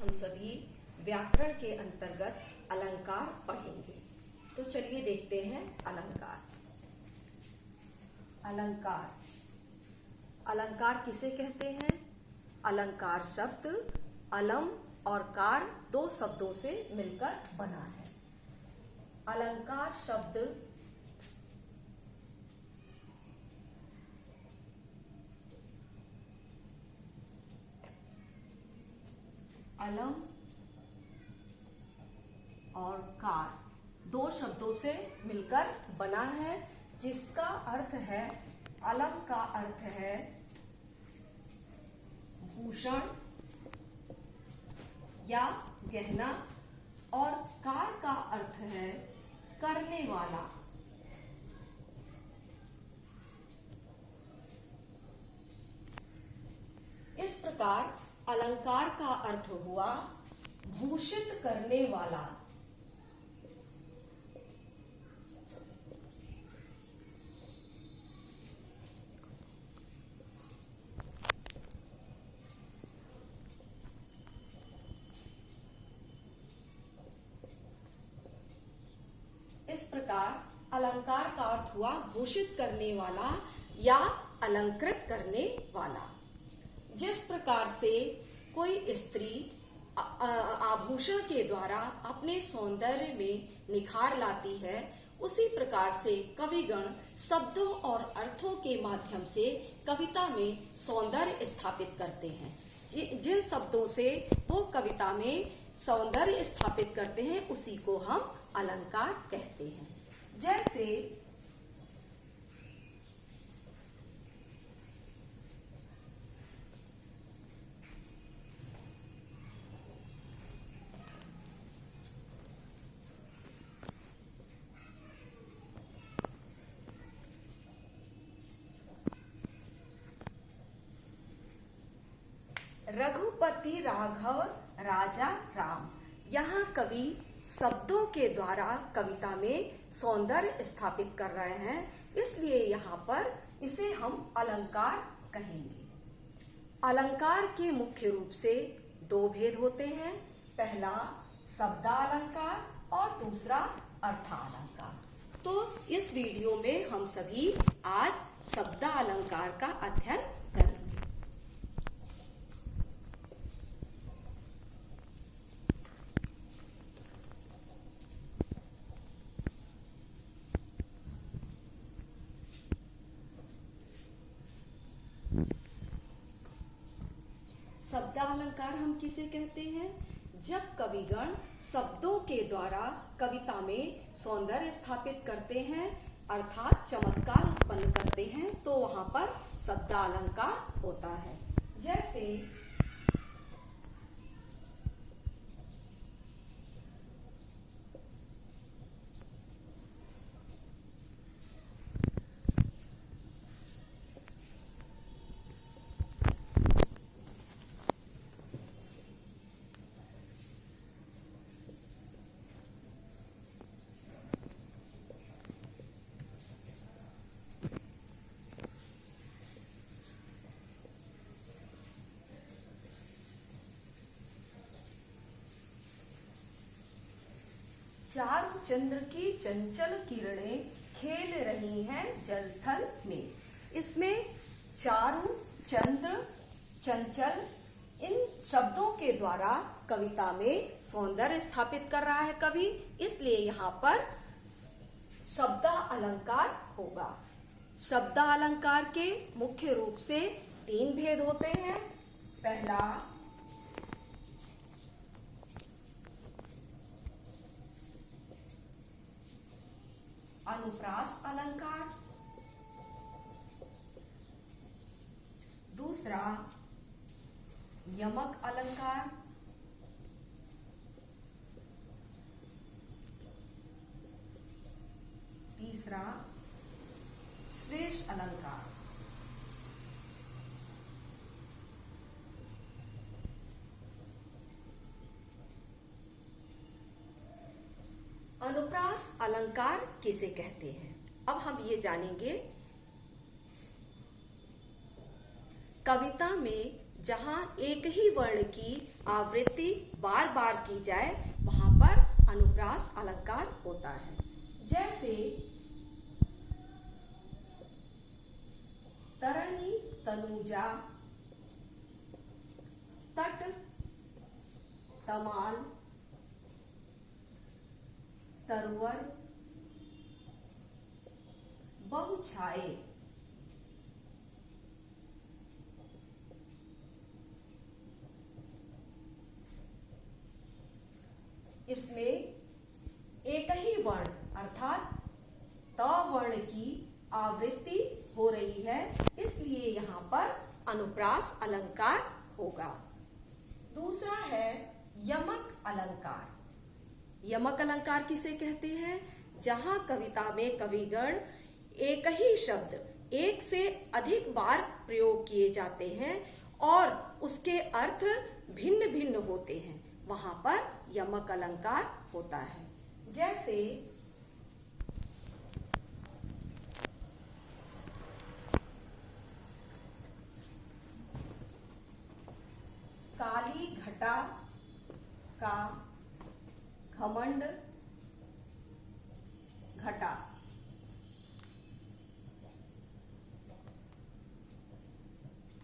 हम सभी व्याकरण के अंतर्गत अलंकार पढ़ेंगे। तो चलिए देखते हैं अलंकार। अलंकार, अलंकार किसे कहते हैं? अलंकार शब्द अलम और कार दो शब्दों से मिलकर बना है। अलंकार शब्द अलम और कार दो शब्दों से मिलकर बना है, जिसका अर्थ है, अलम का अर्थ है भूषण या गहना और कार का अर्थ है करने वाला। इस प्रकार अलंकार का अर्थ हुआ भूषित करने वाला। इस प्रकार अलंकार का अर्थ हुआ भूषित करने वाला या अलंकृत करने वाला। जिस प्रकार से कोई स्त्री आभूषण के द्वारा अपने सौंदर्य में निखार लाती है, उसी प्रकार से कविगण शब्दों और अर्थों के माध्यम से कविता में सौंदर्य स्थापित करते हैं। जिन शब्दों से वो कविता में सौंदर्य स्थापित करते हैं, उसी को हम अलंकार कहते हैं। जैसे रघुपति राघव राजा राम। यहाँ कवि शब्दों के द्वारा कविता में सौंदर्य स्थापित कर रहे हैं, इसलिए यहाँ पर इसे हम अलंकार कहेंगे। अलंकार के मुख्य रूप से दो भेद होते हैं, पहला शब्दालंकार और दूसरा अर्थालंकार। तो इस वीडियो में हम सभी आज शब्दालंकार का अध्ययन करेंगे। शब्दालंकार हम किसे कहते हैं? जब कविगण शब्दों के द्वारा कविता में सौंदर्य स्थापित करते हैं अर्थात चमत्कार उत्पन्न करते हैं, तो वहां पर शब्दालंकार होता है। जैसे चारु चंद्र की चंचल किरणें खेल रही हैं जल थल में। इसमें चारु, चंद्र, चंचल इन शब्दों के द्वारा कविता में सौंदर्य स्थापित कर रहा है कवि, इसलिए यहाँ पर शब्दालंकार होगा। शब्दालंकार के मुख्य रूप से तीन भेद होते हैं। पहला अनुप्रास अलंकार, दूसरा यमक अलंकार, तीसरा श्लेष अलंकार। अनुप्रास अलंकार किसे कहते हैं? अब हम ये जानेंगे। कविता में जहां एक ही वर्ण की आवृत्ति बार बार की जाए वहां पर अनुप्रास अलंकार होता है। जैसे तरनी, तनुजा, तट, तमाल, तरवर, बहुछाए। इसमें एक ही वर्ण अर्थात त वर्ण की आवृत्ति हो रही है, इसलिए यहाँ पर अनुप्रास अलंकार होगा। दूसरा है यमक अलंकार। यमक अलंकार किसे कहते हैं? जहां कविता में कविगण एक ही शब्द एक से अधिक बार प्रयोग किए जाते हैं और उसके अर्थ भिन्न भिन्न होते हैं, वहां पर यमक अलंकार होता है। जैसे काली घटा का घमंड घटा।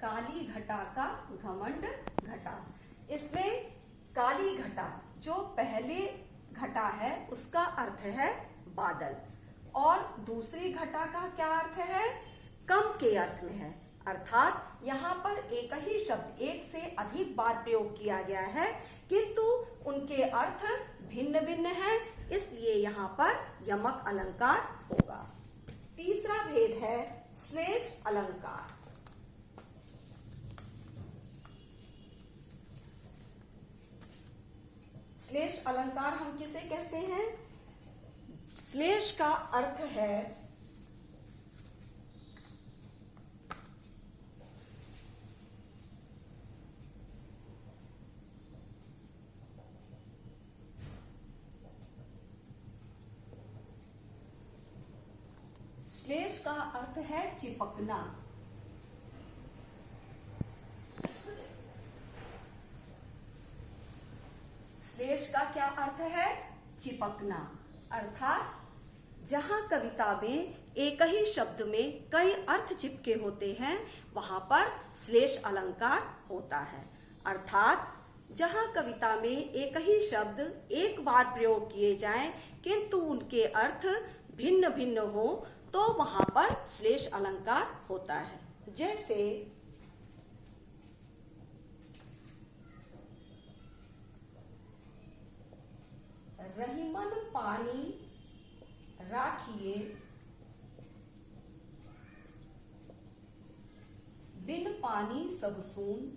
काली घटा का घमंड घटा। इसमें काली घटा जो पहले घटा है उसका अर्थ है बादल, और दूसरी घटा का क्या अर्थ है? कम के अर्थ में है। अर्थात यहाँ पर एक ही शब्द एक से अधिक बार प्रयोग किया गया है किंतु उनके अर्थ भिन्न भिन्न हैं, इसलिए यहाँ पर यमक अलंकार होगा। तीसरा भेद है श्लेष अलंकार। श्लेष अलंकार हम किसे कहते हैं? श्लेष का अर्थ है श्लेष का अर्थ है चिपकना। श्लेष का क्या अर्थ है? चिपकना। अर्थात जहां कविता में एक ही शब्द में कई अर्थ चिपके होते हैं वहां पर श्लेष अलंकार होता है। अर्थात जहां कविता में एक ही शब्द एक बार प्रयोग किए जाएं किंतु उनके अर्थ भिन्न भिन्न हो तो वहां पर श्लेष अलंकार होता है। जैसे रहीमन पानी राखिए, बिन पानी सब सून।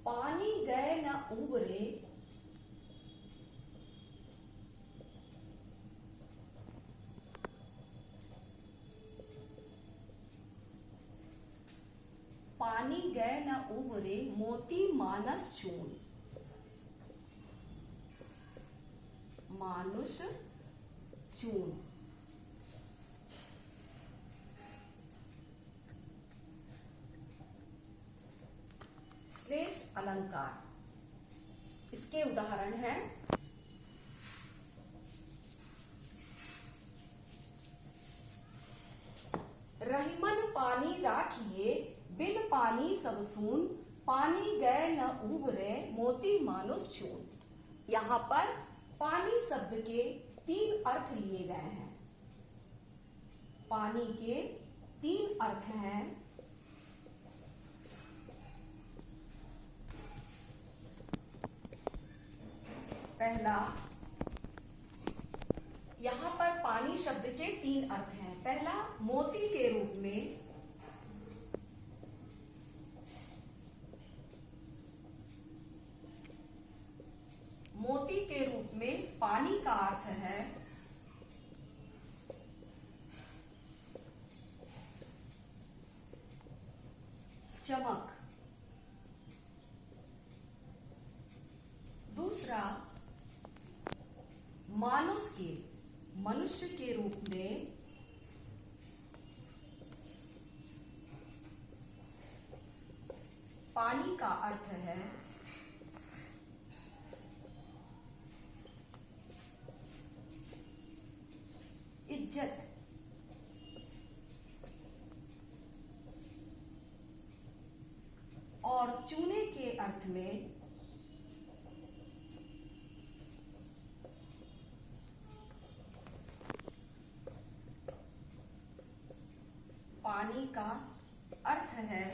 पानी गए न उबरे, पानी गए न उबरे, मोती मानस चून। मानुष चून। श्लेष अलंकार इसके उदाहरण हैं रहीमन पानी राखिए, बिन पानी सब सून। पानी गए न उबरे, मोती मानुष चून। यहाँ पर पानी शब्द के 3 अर्थ लिए गए हैं। पानी के 3 अर्थ हैं। पहला, यहां पर पानी शब्द के 3 अर्थ हैं। पहला, मोती के रूप में। मोती के रूप में पानी का अर्थ है चमक। दूसरा, मानुष के, मनुष्य के रूप में पानी का अर्थ है इज्जत। और चूने के अर्थ में पानी का अर्थ है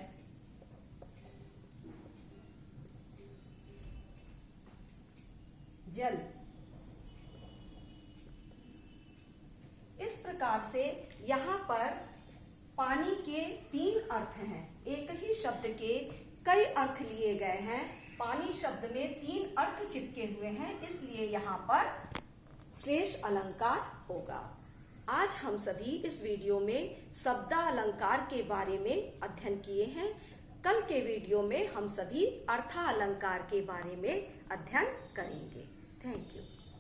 जल। इस प्रकार से यहाँ पर पानी के 3 अर्थ हैं। एक ही शब्द के कई अर्थ लिए गए हैं। पानी शब्द में 3 अर्थ चिपके हुए हैं, इसलिए यहाँ पर श्लेष अलंकार होगा। आज हम सभी इस वीडियो में शब्दालंकार के बारे में अध्ययन किए हैं। कल के वीडियो में हम सभी अर्थालंकार के बारे में अध्ययन करेंगे। Thank you.